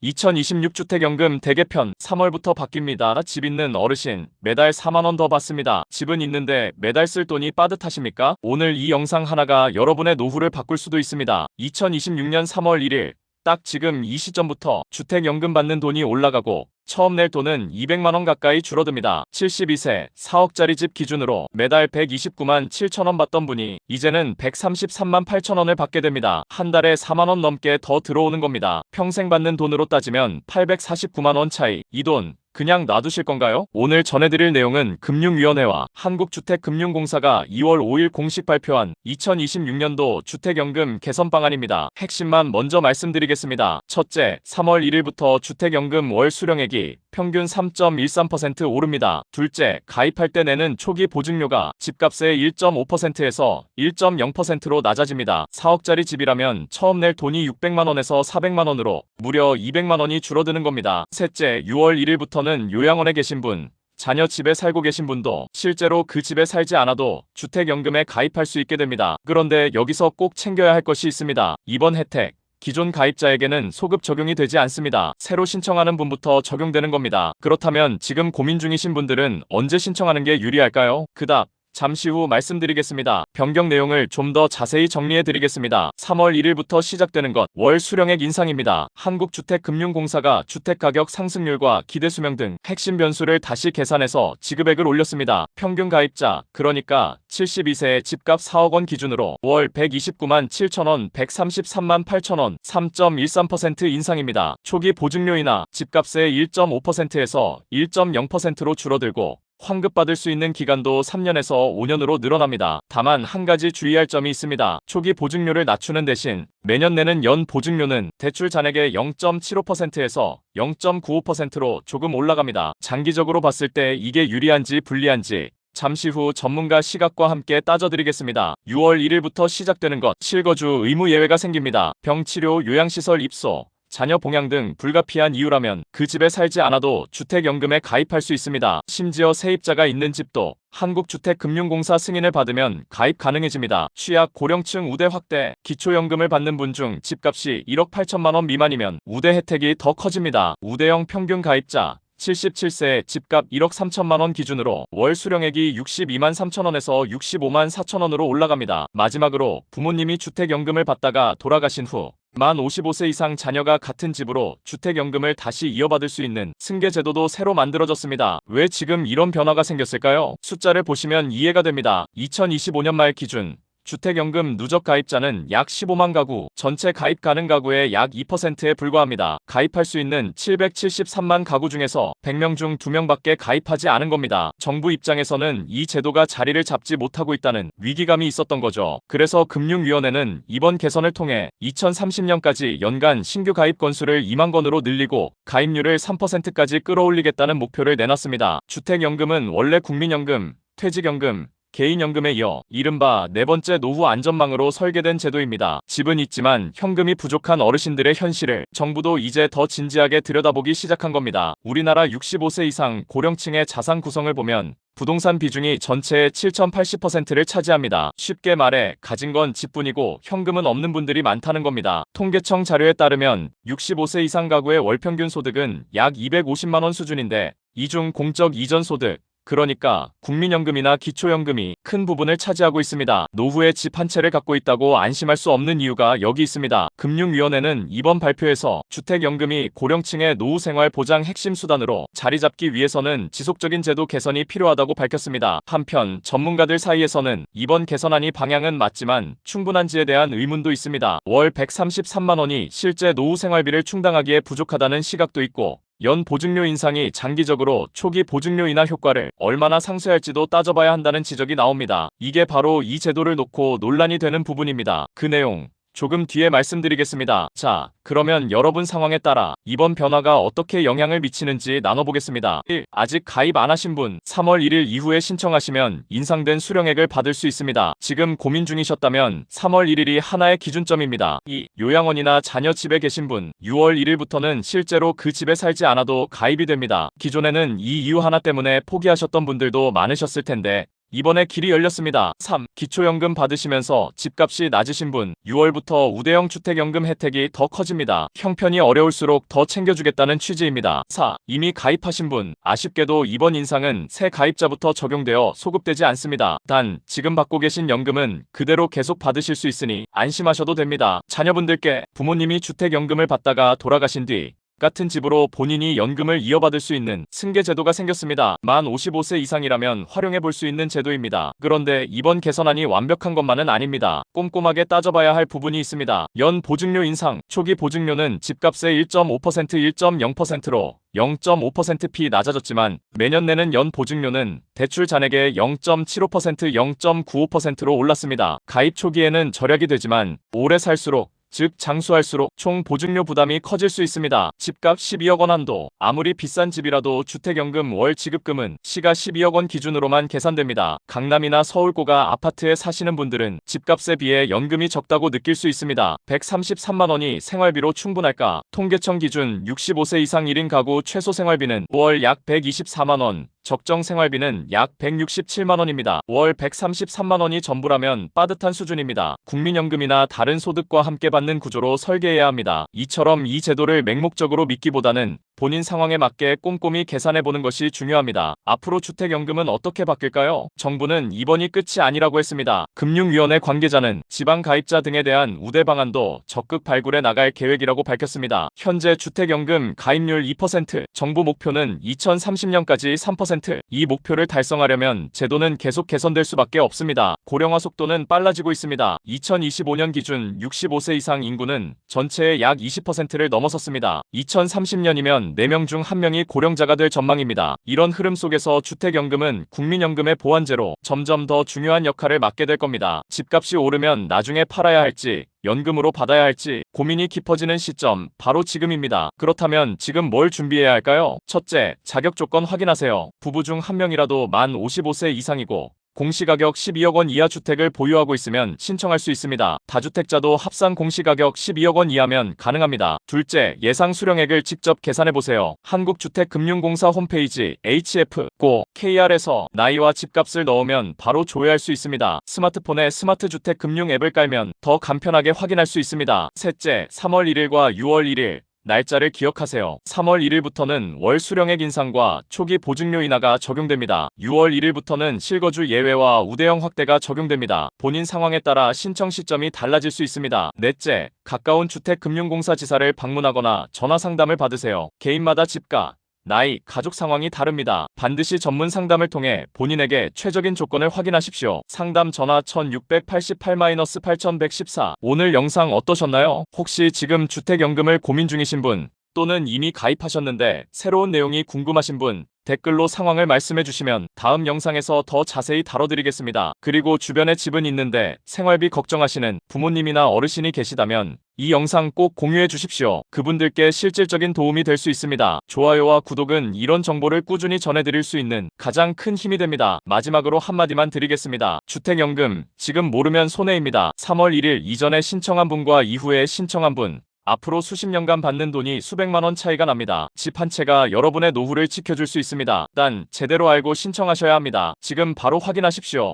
2026 주택연금 대개편 3월부터 바뀝니다. 집 있는 어르신 매달 4만원 더 받습니다. 집은 있는데 매달 쓸 돈이 빠듯하십니까? 오늘 이 영상 하나가 여러분의 노후를 바꿀 수도 있습니다. 2026년 3월 1일 딱 지금 이 시점부터 주택연금 받는 돈이 올라가고 처음 낼 돈은 200만원 가까이 줄어듭니다. 72세 4억짜리 집 기준으로 매달 129만 7천원 받던 분이 이제는 133만 8천원을 받게 됩니다. 한 달에 4만원 넘게 더 들어오는 겁니다. 평생 받는 돈으로 따지면 849만원 차이. 이 돈 그냥 놔두실 건가요? 오늘 전해드릴 내용은 금융위원회와 한국주택금융공사가 2월 5일 공식 발표한 2026년도 주택연금 개선 방안입니다. 핵심만 먼저 말씀드리겠습니다. 첫째, 3월 1일부터 주택연금 월 수령액이 평균 3.13% 오릅니다. 둘째, 가입할 때 내는 초기 보증료가 집값의 1.5%에서 1.0%로 낮아집니다. 4억짜리 집이라면 처음 낼 돈이 600만원에서 400만원으로 무려 200만원이 줄어드는 겁니다. 셋째, 6월 1일부터는 요양원에 계신 분, 자녀 집에 살고 계신 분도 실제로 그 집에 살지 않아도 주택연금에 가입할 수 있게 됩니다. 그런데 여기서 꼭 챙겨야 할 것이 있습니다. 이번 혜택, 기존 가입자에게는 소급 적용이 되지 않습니다. 새로 신청하는 분부터 적용되는 겁니다. 그렇다면 지금 고민 중이신 분들은 언제 신청하는 게 유리할까요? 그 답 잠시 후 말씀드리겠습니다. 변경 내용을 좀 더 자세히 정리해드리겠습니다. 3월 1일부터 시작되는 것, 월 수령액 인상입니다. 한국주택금융공사가 주택가격 상승률과 기대수명 등 핵심 변수를 다시 계산해서 지급액을 올렸습니다. 평균 가입자, 그러니까 72세의 집값 4억원 기준으로 월 129만 7천원, 133만 8천원, 3.13% 인상입니다. 초기 보증료이나 집값의 1.5%에서 1.0%로 줄어들고 환급받을 수 있는 기간도 3년에서 5년으로 늘어납니다. 다만 한 가지 주의할 점이 있습니다. 초기 보증료를 낮추는 대신 매년 내는 연 보증료는 대출 잔액의 0.75%에서 0.95%로 조금 올라갑니다. 장기적으로 봤을 때 이게 유리한지 불리한지 잠시 후 전문가 시각과 함께 따져드리겠습니다. 6월 1일부터 시작되는 것, 실거주 의무 예외가 생깁니다. 병치료, 요양시설 입소, 자녀 봉양 등 불가피한 이유라면 그 집에 살지 않아도 주택연금에 가입할 수 있습니다. 심지어 세입자가 있는 집도 한국주택금융공사 승인을 받으면 가입 가능해집니다. 취약, 고령층 우대 확대, 기초연금을 받는 분 중 집값이 1억 8천만원 미만이면 우대 혜택이 더 커집니다. 우대형 평균 가입자 77세 집값 1억 3천만원 기준으로 월 수령액이 62만 3천원에서 65만 4천원으로 올라갑니다. 마지막으로 부모님이 주택연금을 받다가 돌아가신 후 만 55세 이상 자녀가 같은 집으로 주택연금을 다시 이어받을 수 있는 승계제도도 새로 만들어졌습니다. 왜 지금 이런 변화가 생겼을까요? 숫자를 보시면 이해가 됩니다. 2025년 말 기준 주택연금 누적 가입자는 약 15만 가구, 전체 가입 가능 가구의 약 2%에 불과합니다. 가입할 수 있는 773만 가구 중에서 100명 중 2명밖에 가입하지 않은 겁니다. 정부 입장에서는 이 제도가 자리를 잡지 못하고 있다는 위기감이 있었던 거죠. 그래서 금융위원회는 이번 개선을 통해 2030년까지 연간 신규 가입 건수를 2만 건으로 늘리고 가입률을 3%까지 끌어올리겠다는 목표를 내놨습니다. 주택연금은 원래 국민연금, 퇴직연금, 개인연금에 이어 이른바 네 번째 노후 안전망으로 설계된 제도입니다. 집은 있지만 현금이 부족한 어르신들의 현실을 정부도 이제 더 진지하게 들여다보기 시작한 겁니다. 우리나라 65세 이상 고령층의 자산 구성을 보면 부동산 비중이 전체의 7.80%를 차지합니다. 쉽게 말해 가진 건 집뿐이고 현금은 없는 분들이 많다는 겁니다. 통계청 자료에 따르면 65세 이상 가구의 월평균 소득은 약 250만원 수준인데 이 중 공적 이전 소득, 그러니까 국민연금이나 기초연금이 큰 부분을 차지하고 있습니다. 노후에 집 한 채를 갖고 있다고 안심할 수 없는 이유가 여기 있습니다. 금융위원회는 이번 발표에서 주택연금이 고령층의 노후생활 보장 핵심 수단으로 자리 잡기 위해서는 지속적인 제도 개선이 필요하다고 밝혔습니다. 한편 전문가들 사이에서는 이번 개선안이 방향은 맞지만 충분한지에 대한 의문도 있습니다. 월 133만원이 실제 노후생활비를 충당하기에 부족하다는 시각도 있고 연 보증료 인상이 장기적으로 초기 보증료 인하 효과를 얼마나 상쇄할지도 따져봐야 한다는 지적이 나옵니다. 이게 바로 이 제도를 놓고 논란이 되는 부분입니다. 그 내용 조금 뒤에 말씀드리겠습니다. 자, 그러면 여러분 상황에 따라 이번 변화가 어떻게 영향을 미치는지 나눠보겠습니다. 1. 아직 가입 안 하신 분 3월 1일 이후에 신청하시면 인상된 수령액을 받을 수 있습니다. 지금 고민 중이셨다면 3월 1일이 하나의 기준점입니다. 2. 요양원이나 자녀 집에 계신 분 6월 1일부터는 실제로 그 집에 살지 않아도 가입이 됩니다. 기존에는 이 이유 하나 때문에 포기하셨던 분들도 많으셨을 텐데 이번에 길이 열렸습니다. 3. 기초연금 받으시면서 집값이 낮으신 분, 6월부터 우대형 주택연금 혜택이 더 커집니다. 형편이 어려울수록 더 챙겨주겠다는 취지입니다. 4. 이미 가입하신 분, 아쉽게도 이번 인상은 새 가입자부터 적용되어 소급되지 않습니다. 단, 지금 받고 계신 연금은 그대로 계속 받으실 수 있으니 안심하셔도 됩니다. 자녀분들께 부모님이 주택연금을 받다가 돌아가신 뒤 같은 집으로 본인이 연금을 이어받을 수 있는 승계 제도가 생겼습니다. 만 55세 이상이라면 활용해 볼 수 있는 제도입니다. 그런데 이번 개선안이 완벽한 것만은 아닙니다. 꼼꼼하게 따져봐야 할 부분이 있습니다. 연 보증료 인상, 초기 보증료는 집값의 1.5%, 1.0%로 0.5%피 낮아졌지만 매년 내는 연 보증료는 대출 잔액의 0.75%, 0.95%로 올랐습니다. 가입 초기에는 절약이 되지만 오래 살수록 즉 장수할수록 총 보증료 부담이 커질 수 있습니다. 집값 12억 원 한도, 아무리 비싼 집이라도 주택연금 월 지급금은 시가 12억 원 기준으로만 계산됩니다. 강남이나 서울고가 아파트에 사시는 분들은 집값에 비해 연금이 적다고 느낄 수 있습니다. 133만 원이 생활비로 충분할까? 통계청 기준 65세 이상 1인 가구 최소 생활비는 월 약 124만 원, 적정 생활비는 약 167만 원입니다. 월 133만 원이 전부라면 빠듯한 수준입니다. 국민연금이나 다른 소득과 함께 받는 구조로 설계해야 합니다. 이처럼 이 제도를 맹목적으로 믿기보다는 본인 상황에 맞게 꼼꼼히 계산해보는 것이 중요합니다. 앞으로 주택연금은 어떻게 바뀔까요? 정부는 이번이 끝이 아니라고 했습니다. 금융위원회 관계자는 지방 가입자 등에 대한 우대 방안도 적극 발굴해 나갈 계획이라고 밝혔습니다. 현재 주택연금 가입률 2%, 정부 목표는 2030년까지 3%. 이 목표를 달성하려면 제도는 계속 개선될 수밖에 없습니다. 고령화 속도는 빨라지고 있습니다. 2025년 기준 65세 이상 인구는 전체의 약 20%를 넘어섰습니다. 2030년이면 4명 중 1명이 고령자가 될 전망입니다. 이런 흐름 속에서 주택연금은 국민연금의 보완제로 점점 더 중요한 역할을 맡게 될 겁니다. 집값이 오르면 나중에 팔아야 할지 연금으로 받아야 할지 고민이 깊어지는 시점 바로 지금입니다. 그렇다면 지금 뭘 준비해야 할까요? 첫째, 자격 조건 확인하세요. 부부 중 1명이라도 만 55세 이상이고 공시가격 12억 원 이하 주택을 보유하고 있으면 신청할 수 있습니다. 다주택자도 합산 공시가격 12억 원 이하면 가능합니다. 둘째, 예상 수령액을 직접 계산해보세요. 한국주택금융공사 홈페이지 HF.go KR에서 나이와 집값을 넣으면 바로 조회할 수 있습니다. 스마트폰에 스마트주택 금융 앱을 깔면 더 간편하게 확인할 수 있습니다. 셋째, 3월 1일과 6월 1일 날짜를 기억하세요. 3월 1일부터는 월 수령액 인상과 초기 보증료 인하가 적용됩니다. 6월 1일부터는 실거주 예외와 우대형 확대가 적용됩니다. 본인 상황에 따라 신청 시점이 달라질 수 있습니다. 넷째, 가까운 주택금융공사 지사를 방문하거나 전화 상담을 받으세요. 개인마다 집가, 나이, 가족 상황이 다릅니다. 반드시 전문 상담을 통해 본인에게 최적인 조건을 확인하십시오. 상담 전화 1688-8114. 오늘 영상 어떠셨나요? 혹시 지금 주택연금을 고민 중이신 분 또는 이미 가입하셨는데 새로운 내용이 궁금하신 분 댓글로 상황을 말씀해 주시면 다음 영상에서 더 자세히 다뤄드리겠습니다. 그리고 주변에 집은 있는데 생활비 걱정하시는 부모님이나 어르신이 계시다면 이 영상 꼭 공유해 주십시오. 그분들께 실질적인 도움이 될 수 있습니다. 좋아요와 구독은 이런 정보를 꾸준히 전해드릴 수 있는 가장 큰 힘이 됩니다. 마지막으로 한마디만 드리겠습니다. 주택연금, 지금 모르면 손해입니다. 3월 1일 이전에 신청한 분과 이후에 신청한 분 앞으로 수십 년간 받는 돈이 수백만 원 차이가 납니다. 집 한 채가 여러분의 노후를 지켜줄 수 있습니다. 단 제대로 알고 신청하셔야 합니다. 지금 바로 확인하십시오.